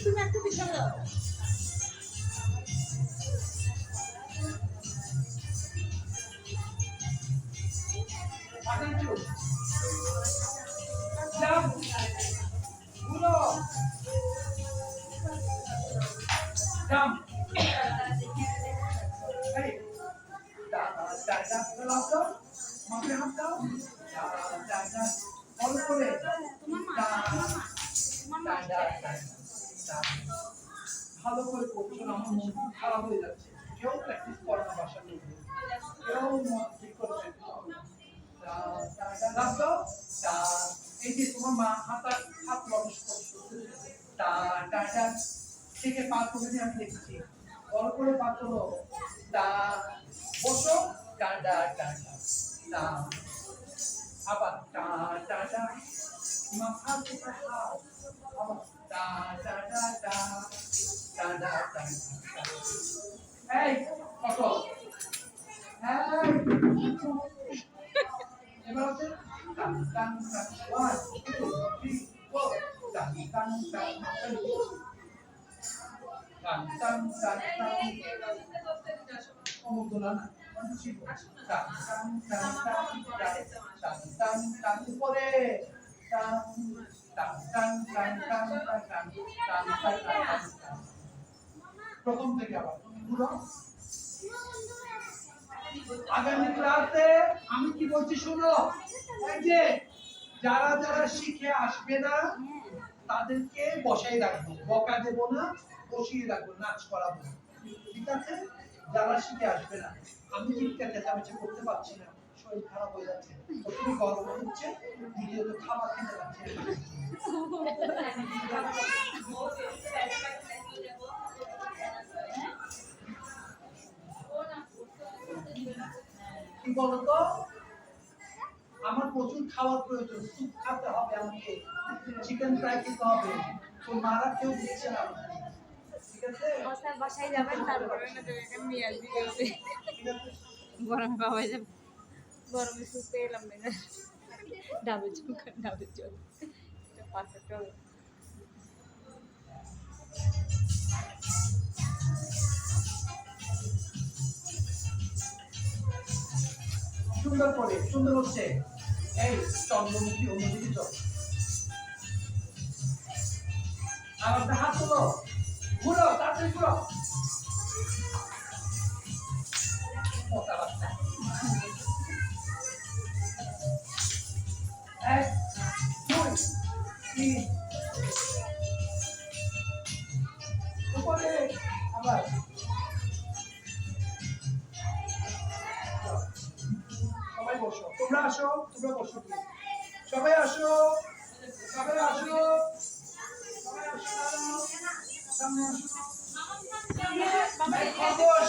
তুমি একটা দিশা দাও। ভালো করে করছো না, আমার মন খারাপ হয়ে যাচ্ছে। কেউ প্র্যাকটিস করে না বাসার মধ্যে, কেউ ঠিক করে এই যে তোমার মা হাত লটস করছো, থেকে পা তুলে দিয়ে আমি দেখছি, বড় করে পা তোলো, বসো, আবার মাথা থেকে হাত, আবার এই কত এবার হচ্ছে টান টান টান 1 2 3 4 টান টান টান টান টান টান অমুদলা না টান টান টান টান টান টান উপরে টান টান টান টান টান টান টান টান টান প্রথম থেকে আবার পুরো আগামী ক্লাসে আমি কি বলছি শোনো, এই যে যারা যারা শিখে আসবে না তাদেরকে বসাই রাখবো, বকা দেব না, বসিয়ে রাখবো, নাচ করাবো, ঠিক আছে? যারা শিখে আসবে না, আমি চিৎকার চেঁচামেচি করতে পারছি না, শরীর খারাপ হয়ে যাচ্ছে, খুবই গরম হচ্ছে, দ্বিতীয়ত খাবার খেতে পারছি না। কি বলতো, আমার প্রচুর খাওয়ার প্রয়োজন, স্যুপ খেতে হবে, আমাকে চিকেন ফ্রাই খেতে হবে, তো মারা কেউ দিচ্ছে না, ঠিক আছে? বসার বাসায় যাবেন, তারপরে না তো এটা নিয়ে আসবি, গরম খাওয়া যাবে, গরমে স্যুপ পেলাম না, ডাবল চল এটা পারফেক্ট হবে। সুন্দর করে, সুন্দর হচ্ছে, এই চন্দ্রমুখী অন্যদিকে চল, আর আপনার হাত তোলো, ঘুরো, তাড়াতাড়ি ঘুরো, মোটা বাচ্চা, 1 2 3 উপরে, আবার সবাই বসো, তোমরা আসো, তোমরা বসো, সবাই আসো, সবাই আসো, সবাই আসো, সামনে আসো, খবর